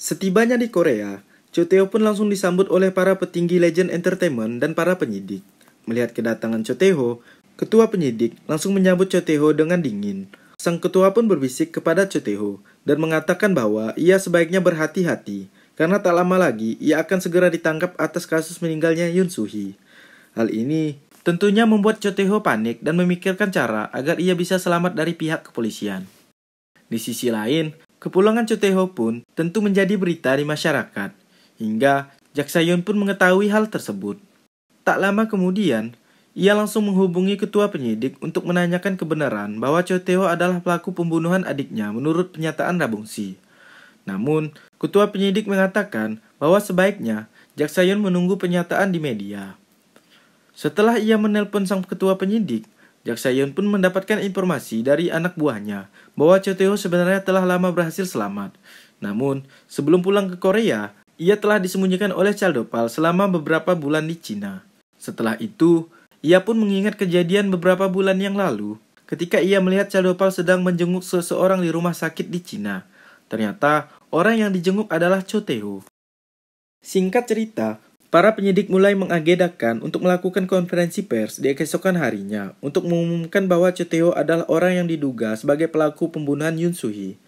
Setibanya di Korea, Cho Tae-ho pun langsung disambut oleh para petinggi Legend Entertainment dan para penyidik. Melihat kedatangan Cho Tae-ho, ketua penyidik langsung menyambut Cho Tae-ho dengan dingin. Sang ketua pun berbisik kepada Cho Tae-ho dan mengatakan bahwa ia sebaiknya berhati-hati karena tak lama lagi ia akan segera ditangkap atas kasus meninggalnya Yoon Soo-hee. Hal ini tentunya membuat Cho Tae-ho panik dan memikirkan cara agar ia bisa selamat dari pihak kepolisian. Di sisi lain, kepulangan Cho Tae-ho pun tentu menjadi berita di masyarakat, hingga Jak Sa-yeon pun mengetahui hal tersebut. Tak lama kemudian, ia langsung menghubungi ketua penyidik untuk menanyakan kebenaran bahwa Cho Tae-ho adalah pelaku pembunuhan adiknya menurut pernyataan Ra-bong-si. Namun, ketua penyidik mengatakan bahwa sebaiknya Jak Sa-yeon menunggu pernyataan di media. Setelah ia menelpon sang ketua penyidik, Jak Sa-yeon pun mendapatkan informasi dari anak buahnya bahwa Cho Tae-ho sebenarnya telah lama berhasil selamat. Namun, sebelum pulang ke Korea, ia telah disembunyikan oleh Chaldopal selama beberapa bulan di Cina. Setelah itu, ia pun mengingat kejadian beberapa bulan yang lalu ketika ia melihat Chaldopal sedang menjenguk seseorang di rumah sakit di Cina. Ternyata, orang yang dijenguk adalah Cho Tae-ho. Singkat cerita, para penyidik mulai mengagendakan untuk melakukan konferensi pers di keesokan harinya untuk mengumumkan bahwa Cho Tae-ho adalah orang yang diduga sebagai pelaku pembunuhan Yoon Soo-hee.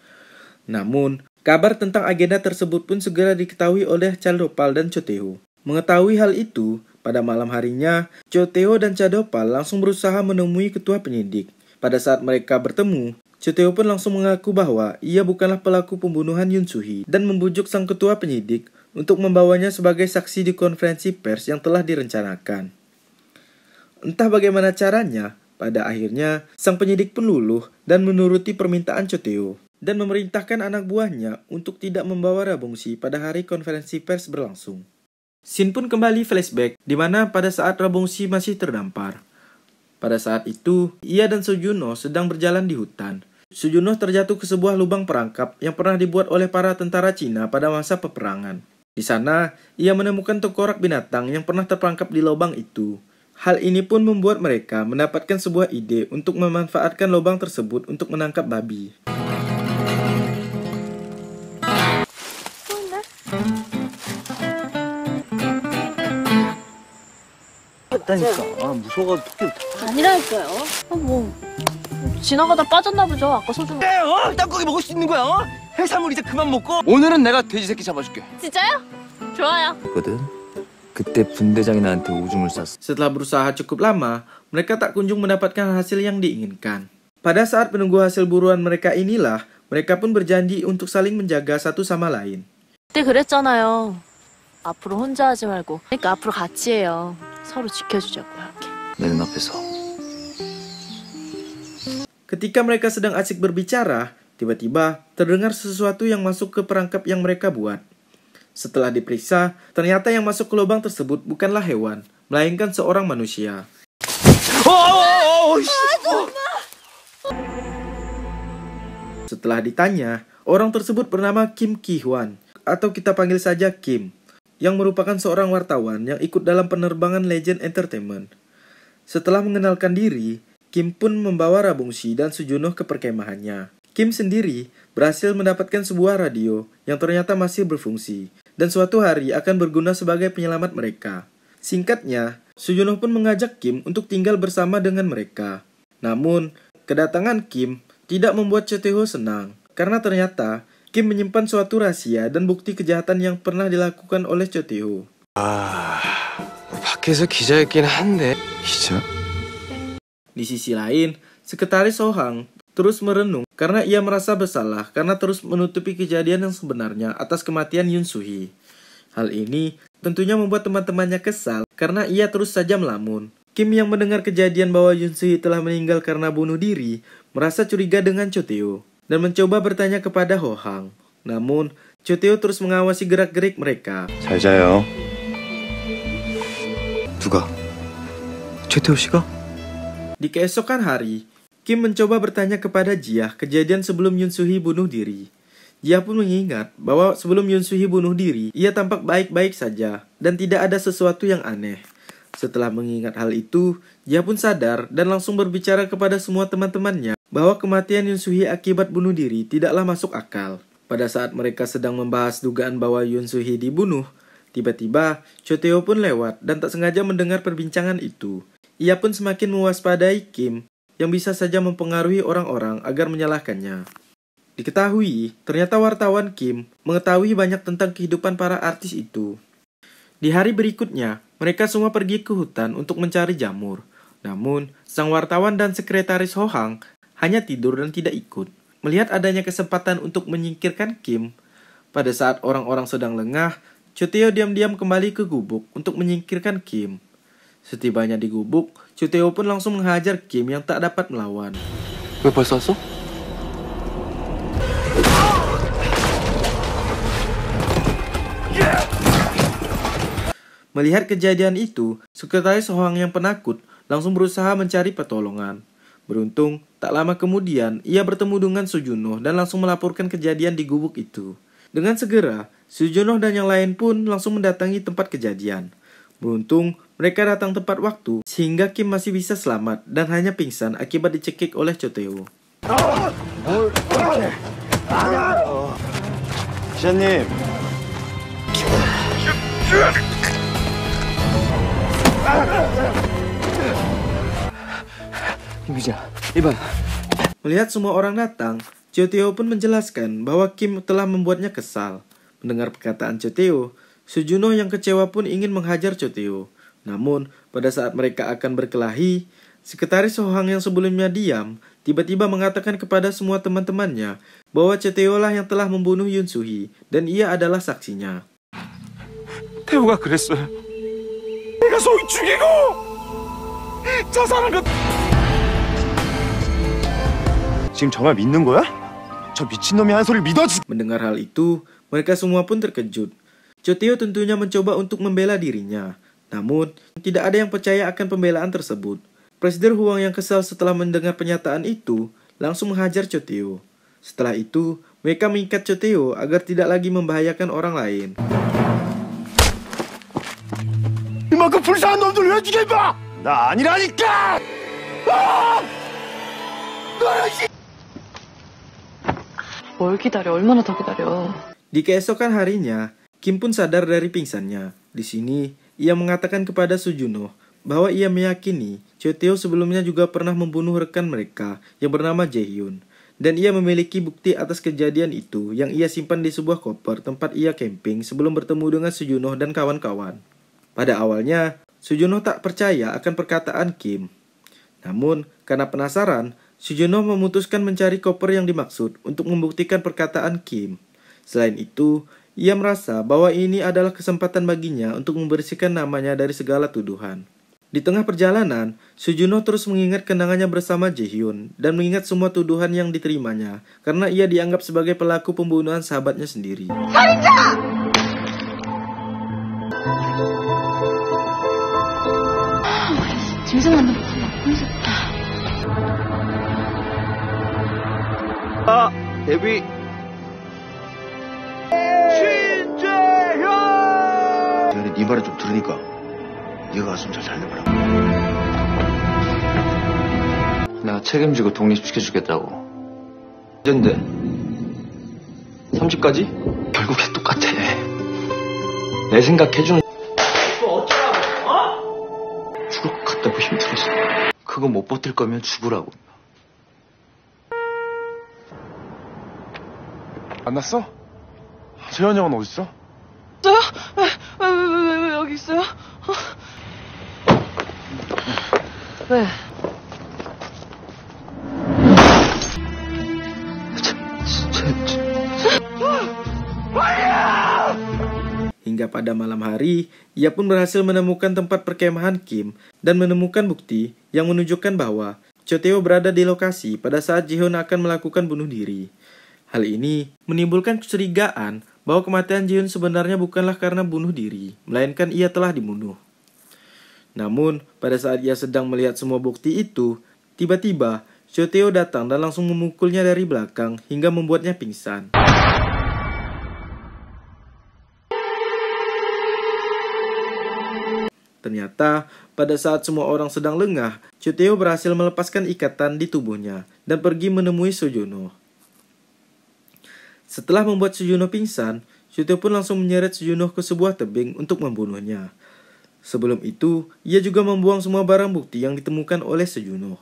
Namun, kabar tentang agenda tersebut pun segera diketahui oleh Chaldopal dan Cho Tae-ho. Mengetahui hal itu, pada malam harinya, Cho Tae-ho dan Chaldopal langsung berusaha menemui ketua penyidik. Pada saat mereka bertemu, Cho Tae-ho pun langsung mengaku bahwa ia bukanlah pelaku pembunuhan Yoon Soo-hee dan membujuk sang ketua penyidik untuk membawanya sebagai saksi di konferensi pers yang telah direncanakan. Entah bagaimana caranya, pada akhirnya sang penyidik pun luluh dan menuruti permintaan Cho Tae-ho dan memerintahkan anak buahnya untuk tidak membawa Ra-bong-si pada hari konferensi pers berlangsung. Scene pun kembali flashback, di mana pada saat Ra-bong-si masih terdampar. Pada saat itu, ia dan Soo Joon-ho sedang berjalan di hutan. Soo Joon-ho terjatuh ke sebuah lubang perangkap yang pernah dibuat oleh para tentara Cina pada masa peperangan. Di sana, ia menemukan tengkorak binatang yang pernah terperangkap di lubang itu. Hal ini pun membuat mereka mendapatkan sebuah ide untuk memanfaatkan lubang tersebut untuk menangkap babi. 아니라니까요. 지나가다 빠졌나 보죠. 아까 소중. 땅콩이 먹을 수 있는 거야. 해산물 이제 그만 먹고. 오늘은 내가 돼지 새끼 잡아줄게. 진짜요? 좋아요. 거든. 그때 분대장이 나한테 오줌을 쌌어. Setelah berusaha cukup lama, mereka tak kunjung mendapatkan hasil yang diinginkan. Pada saat menunggu hasil buruan mereka inilah, mereka pun berjanji untuk saling menjaga satu sama lain. 그때 그랬잖아요. 앞으로 혼자 하지 말고. 그러니까 앞으로 같이 해요. 서로 지켜주자고요. 이렇게. 내 눈앞에서. Ketika mereka sedang asik berbicara, tiba-tiba terdengar sesuatu yang masuk ke perangkap yang mereka buat. Setelah diperiksa, ternyata yang masuk ke lubang tersebut bukanlah hewan, melainkan seorang manusia. Setelah ditanya, orang tersebut bernama Kim Ki-hwan, atau kita panggil saja Kim, yang merupakan seorang wartawan yang ikut dalam penerbangan Legend Entertainment. Setelah mengenalkan diri, Kim pun membawa Ra-bong-si dan Soo Joon-ho ke perkemahannya. Kim sendiri berhasil mendapatkan sebuah radio yang ternyata masih berfungsi dan suatu hari akan berguna sebagai penyelamat mereka. Singkatnya, Soo Joon-ho pun mengajak Kim untuk tinggal bersama dengan mereka. Namun, kedatangan Kim tidak membuat Cho Tae-ho senang karena ternyata Kim menyimpan suatu rahasia dan bukti kejahatan yang pernah dilakukan oleh Cho Tae-ho. 밖에서 기자였긴 한데. 기자? Di sisi lain, sekretaris Oh Hang terus merenung karena ia merasa bersalah karena terus menutupi kejadian yang sebenarnya atas kematian Yoon Soo-hee. Hal ini tentunya membuat teman-temannya kesal karena ia terus saja melamun. Kim yang mendengar kejadian bahwa Yoon Soo-hee telah meninggal karena bunuh diri, merasa curiga dengan Cho Tae-ho dan mencoba bertanya kepada Oh Hang. Namun, Cho Tae-ho terus mengawasi gerak-gerik mereka. 잘 자요. 누가? 최태호 씨가? Di keesokan hari, Kim mencoba bertanya kepada Jia kejadian sebelum Yoon Soo-hee bunuh diri. Jia pun mengingat bahwa sebelum Yoon Soo-hee bunuh diri, ia tampak baik-baik saja dan tidak ada sesuatu yang aneh. Setelah mengingat hal itu, Jia pun sadar dan langsung berbicara kepada semua teman-temannya bahwa kematian Yoon Soo-hee akibat bunuh diri tidaklah masuk akal. Pada saat mereka sedang membahas dugaan bahwa Yoon Soo-hee dibunuh, tiba-tiba Cho Tae-ho pun lewat dan tak sengaja mendengar perbincangan itu. Ia pun semakin mewaspadai Kim yang bisa saja mempengaruhi orang-orang agar menyalahkannya. Diketahui, ternyata wartawan Kim mengetahui banyak tentang kehidupan para artis itu. Di hari berikutnya, mereka semua pergi ke hutan untuk mencari jamur. Namun, sang wartawan dan sekretaris Ho Hang hanya tidur dan tidak ikut. Melihat adanya kesempatan untuk menyingkirkan Kim, pada saat orang-orang sedang lengah, Cho Tae-ho diam-diam kembali ke gubuk untuk menyingkirkan Kim. Setibanya di gubuk, Cho Tae-ho pun langsung menghajar Kim yang tak dapat melawan. 왜 벌써 왔어? Melihat kejadian itu, sekretaris Ho Hang yang penakut langsung berusaha mencari pertolongan. Beruntung, tak lama kemudian ia bertemu dengan Soo Joon-ho dan langsung melaporkan kejadian di gubuk itu. Dengan segera, Soo Joon-ho dan yang lain pun langsung mendatangi tempat kejadian. Beruntung, mereka datang tepat waktu sehingga Kim masih bisa selamat dan hanya pingsan akibat dicekik oleh Cho Tae-ho. 기자님. 김 기자, 이봐. Melihat semua orang datang, Cho Tae-ho pun menjelaskan bahwa Kim telah membuatnya kesal. Mendengar perkataan Cho Tae-ho, Soo Joon-ho yang kecewa pun ingin menghajar Cho Tae-ho. Namun, pada saat mereka akan berkelahi, sekretaris Ho Hang yang sebelumnya diam, tiba-tiba mengatakan kepada semua teman-temannya bahwa Cho Tae-ho lah yang telah membunuh Yoon Soo-hee dan ia adalah saksinya. 태호가 그랬어요. 내가 소희 죽이고 자살한 것. 지금 정말 믿는 거야? 저 미친놈이 한 소리를 믿어주. Mendengar hal itu, mereka semua pun terkejut. Cho Tae-ho tentunya mencoba untuk membela dirinya. Namun, tidak ada yang percaya akan pembelaan tersebut. Presiden Huang yang kesal setelah mendengar pernyataan itu, langsung menghajar Cho Tae-ho. Setelah itu, mereka mengikat Cho Tae-ho agar tidak lagi membahayakan orang lain. 이만큼 불쌍한 놈들 왜 죽여 임마! 나 아니라니까! 뭘 기다려? 얼마나 더 기다려? Di keesokan harinya, Kim pun sadar dari pingsannya. Di sini, ia mengatakan kepada Soo Joon-ho bahwa ia meyakini Cho Tae-ho sebelumnya juga pernah membunuh rekan mereka yang bernama Jae-hyun. Dan ia memiliki bukti atas kejadian itu yang ia simpan di sebuah koper tempat ia camping sebelum bertemu dengan Soo Joon-ho dan kawan-kawan. Pada awalnya, Soo Joon-ho tak percaya akan perkataan Kim. Namun, karena penasaran, Soo Joon-ho memutuskan mencari koper yang dimaksud untuk membuktikan perkataan Kim. Selain itu, ia merasa bahwa ini adalah kesempatan baginya untuk membersihkan namanya dari segala tuduhan. Di tengah perjalanan, Soo Joon-ho terus mengingat kenangannya bersama Jae-hyun dan mengingat semua tuduhan yang diterimanya karena ia dianggap sebagai pelaku pembunuhan sahabatnya sendiri. 데뷔. 근데 네 말을 좀 들으니까 네가 갔으면 잘 살려보라고. 내가 책임지고 독립시켜주겠다고. 언젠데? 30까지? 결국에 똑같아. 내 생각해주는 죽을 것 같다고 힘들어서. 그거 못 버틸 거면 죽으라고. 만났어? 재현이 형은 어딨어? 저요? 왜 여기 있어요? 왜? Hingga pada malam hari, ia pun berhasil menemukan tempat perkemahan Kim dan menemukan bukti yang menunjukkan bahwa Cho Tae-ho berada di lokasi pada saat Jae-hyun akan melakukan bunuh diri. Hal ini menimbulkan kecurigaan bahwa kematian Jae-hyun sebenarnya bukanlah karena bunuh diri, melainkan ia telah dibunuh. Namun, pada saat ia sedang melihat semua bukti itu, tiba-tiba Cho Tae-ho datang dan langsung memukulnya dari belakang hingga membuatnya pingsan. Ternyata, pada saat semua orang sedang lengah, Cho Tae-ho berhasil melepaskan ikatan di tubuhnya dan pergi menemui Soo Joon-ho. Setelah membuat Sujuno pingsan, Cho Tae-ho pun langsung menyeret Sujuno ke sebuah tebing untuk membunuhnya. Sebelum itu, ia juga membuang semua barang bukti yang ditemukan oleh Sujuno.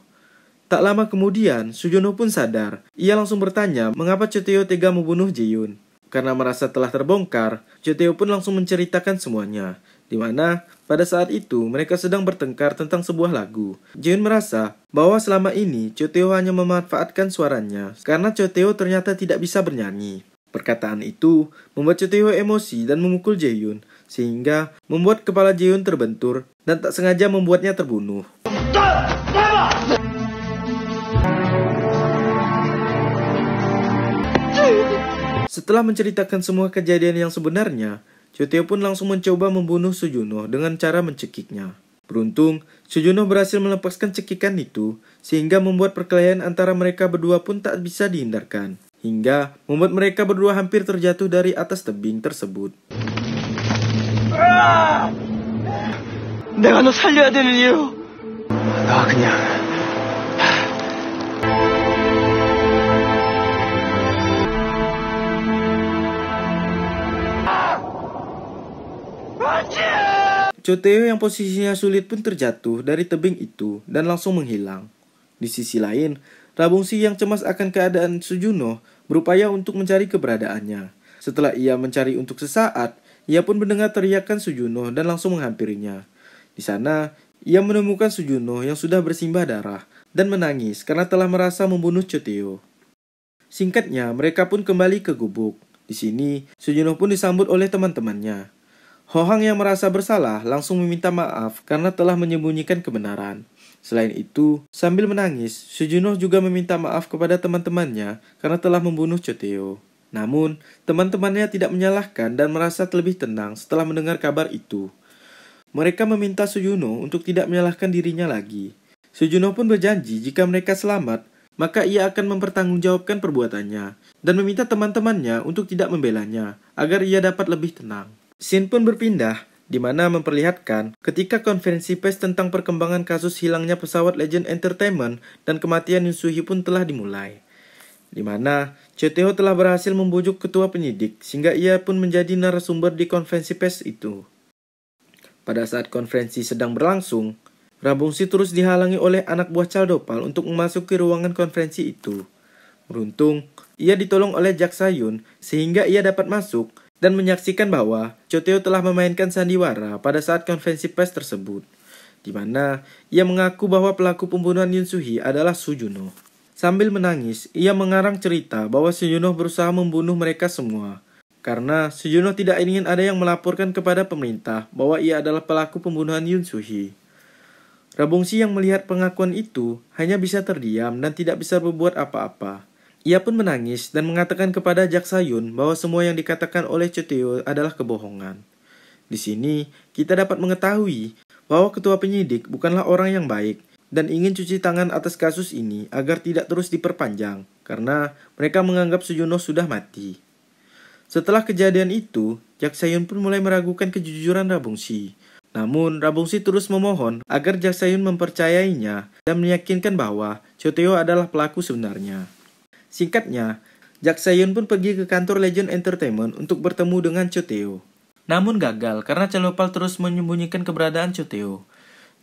Tak lama kemudian, Sujuno pun sadar. Ia langsung bertanya mengapa Cho Tae-ho tega membunuh Jaehyun. Karena merasa telah terbongkar, Cho Tae-ho pun langsung menceritakan semuanya. Di mana pada saat itu mereka sedang bertengkar tentang sebuah lagu. Jaehyun merasa bahwa selama ini Cho Tae-ho hanya memanfaatkan suaranya karena Cho Tae-ho ternyata tidak bisa bernyanyi. Perkataan itu membuat Cho Tae-ho emosi dan memukul Jaehyun, sehingga membuat kepala Jaehyun terbentur dan tak sengaja membuatnya terbunuh. Setelah menceritakan semua kejadian yang sebenarnya, Cho Tae-ho pun langsung mencoba membunuh Sujuno dengan cara mencekiknya. Beruntung, Sujuno berhasil melepaskan cekikan itu, sehingga membuat perkelahian antara mereka berdua pun tak bisa dihindarkan. Hingga membuat mereka berdua hampir terjatuh dari atas tebing tersebut. 내가 너 살려야 되는 이유. 나 그냥 Cho Tae-ho yang posisinya sulit pun terjatuh dari tebing itu dan langsung menghilang. Di sisi lain, Rabongsi yang cemas akan keadaan Sujuno berupaya untuk mencari keberadaannya. Setelah ia mencari untuk sesaat, ia pun mendengar teriakan Sujuno dan langsung menghampirinya. Di sana, ia menemukan Sujuno yang sudah bersimbah darah dan menangis karena telah merasa membunuh Cho Tae-ho. Singkatnya, mereka pun kembali ke gubuk. Di sini, Sujuno pun disambut oleh teman-temannya. Ho Hang yang merasa bersalah langsung meminta maaf karena telah menyembunyikan kebenaran. Selain itu, sambil menangis, Sujuno juga meminta maaf kepada teman-temannya karena telah membunuh Cho Tae-ho. Namun, teman-temannya tidak menyalahkan dan merasa lebih tenang setelah mendengar kabar itu. Mereka meminta Sujuno untuk tidak menyalahkan dirinya lagi. Sujuno pun berjanji jika mereka selamat, maka ia akan mempertanggungjawabkan perbuatannya dan meminta teman-temannya untuk tidak membelanya agar ia dapat lebih tenang. Scene pun berpindah, di mana memperlihatkan ketika konferensi pers tentang perkembangan kasus hilangnya pesawat Legend Entertainment dan kematian Yoon Soo-hee pun telah dimulai. Di mana Cho Tae-ho telah berhasil membujuk ketua penyidik sehingga ia pun menjadi narasumber di konferensi pers itu. Pada saat konferensi sedang berlangsung, Rabongsi terus dihalangi oleh anak buah Chaldopal untuk memasuki ruangan konferensi itu. Beruntung, ia ditolong oleh Jak Sa-yoon sehingga ia dapat masuk dan menyaksikan bahwa Cho Tae-ho telah memainkan sandiwara pada saat konferensi pers tersebut, di mana ia mengaku bahwa pelaku pembunuhan Yoon Soo-hee adalah Sujuno. Sambil menangis, ia mengarang cerita bahwa Sujuno berusaha membunuh mereka semua, karena Sujuno tidak ingin ada yang melaporkan kepada pemerintah bahwa ia adalah pelaku pembunuhan Yoon Soo-hee. Rabongsi yang melihat pengakuan itu hanya bisa terdiam dan tidak bisa berbuat apa-apa. Ia pun menangis dan mengatakan kepada Jak Sa-yoon bahwa semua yang dikatakan oleh Cho Tae-ho adalah kebohongan. Di sini, kita dapat mengetahui bahwa ketua penyidik bukanlah orang yang baik dan ingin cuci tangan atas kasus ini agar tidak terus diperpanjang karena mereka menganggap Sujuno sudah mati. Setelah kejadian itu, Jak Sa-yoon pun mulai meragukan kejujuran Rabongsi. Namun, Rabongsi terus memohon agar Jak Sa-yoon mempercayainya dan meyakinkan bahwa Cho Tae-ho adalah pelaku sebenarnya. Singkatnya, Jak Sa-yoon pun pergi ke kantor Legend Entertainment untuk bertemu dengan Cho Tae-ho. Namun gagal karena Chaldopal terus menyembunyikan keberadaan Cho Tae-ho.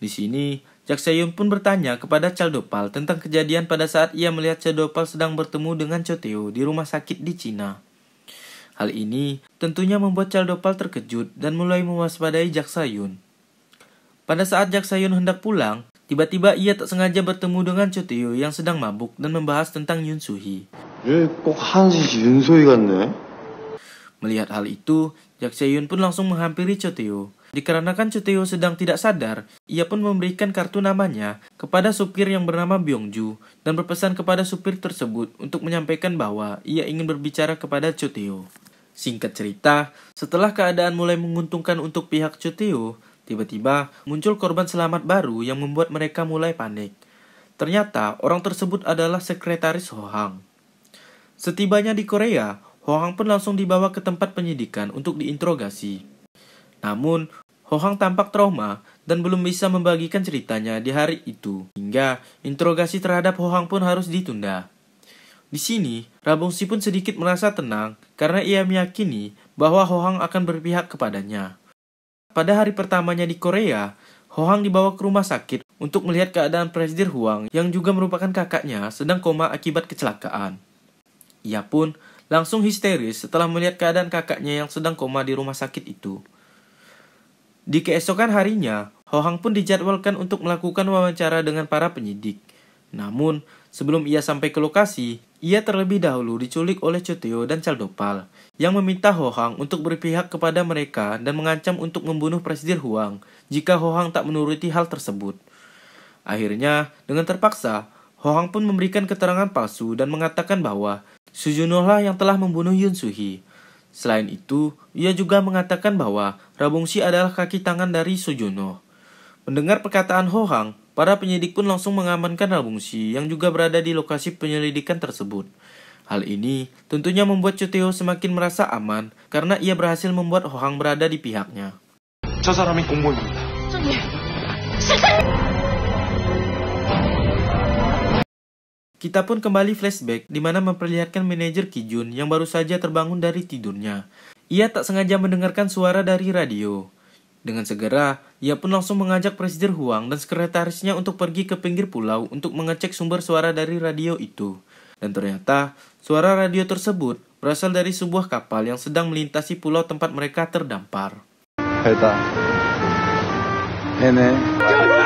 Di sini, Jak Sa-yoon pun bertanya kepada Chaldopal tentang kejadian pada saat ia melihat Chaldopal sedang bertemu dengan Cho Tae-ho di rumah sakit di Cina. Hal ini tentunya membuat Chaldopal terkejut dan mulai mewaspadai Jak Sa-yoon. Pada saat Jak Sa-yoon hendak pulang, tiba-tiba ia tak sengaja bertemu dengan Cho Tae-ho yang sedang mabuk dan membahas tentang Yoon Soo-hee. 얘꼭 한시 윤소희 같네. Melihat hal itu, Jak Sa-yoon pun langsung menghampiri Cho Tae-ho. Dikarenakan Cho Tae-ho sedang tidak sadar, ia pun memberikan kartu namanya kepada supir yang bernama Byung-ju dan berpesan kepada supir tersebut untuk menyampaikan bahwa ia ingin berbicara kepada Cho Tae-ho. Singkat cerita, setelah keadaan mulai menguntungkan untuk pihak Cho Tae-ho, tiba-tiba muncul korban selamat baru yang membuat mereka mulai panik. Ternyata orang tersebut adalah sekretaris Ho Hang. Setibanya di Korea, Ho Hang pun langsung dibawa ke tempat penyidikan untuk diinterogasi. Namun, Ho Hang tampak trauma dan belum bisa membagikan ceritanya di hari itu, hingga interogasi terhadap Ho Hang pun harus ditunda. Di sini, Rabongsi pun sedikit merasa tenang karena ia meyakini bahwa Ho-hang akan berpihak kepadanya. Pada hari pertamanya di Korea, Ho-hang dibawa ke rumah sakit untuk melihat keadaan Presiden Huang yang juga merupakan kakaknya sedang koma akibat kecelakaan. Ia pun langsung histeris setelah melihat keadaan kakaknya yang sedang koma di rumah sakit itu. Di keesokan harinya, Ho-hang pun dijadwalkan untuk melakukan wawancara dengan para penyidik. Namun, sebelum ia sampai ke lokasi, ia terlebih dahulu diculik oleh Cho Tae-ho dan Chaldopal, yang meminta Ho-hang untuk berpihak kepada mereka dan mengancam untuk membunuh Presiden Huang jika Ho-hang tak menuruti hal tersebut. Akhirnya, dengan terpaksa, Ho-hang pun memberikan keterangan palsu dan mengatakan bahwa Soo-joon-ho lah yang telah membunuh Yoon Soo-hee. Selain itu, ia juga mengatakan bahwa Rabongsi adalah kaki tangan dari Soo-joon-ho. Mendengar perkataan Ho-hang, para penyidik pun langsung mengamankan Rabongsi yang juga berada di lokasi penyelidikan tersebut. Hal ini tentunya membuat Cho Tae-ho semakin merasa aman karena ia berhasil membuat Ho-hang berada di pihaknya. 저 사람이 공무원입니다. Kita pun kembali flashback di mana memperlihatkan manajer Ki-jun yang baru saja terbangun dari tidurnya. Ia tak sengaja mendengarkan suara dari radio. Dengan segera, ia pun langsung mengajak Presiden Huang dan sekretarisnya untuk pergi ke pinggir pulau untuk mengecek sumber suara dari radio itu. Dan ternyata, suara radio tersebut berasal dari sebuah kapal yang sedang melintasi pulau tempat mereka terdampar. 배다. 배네.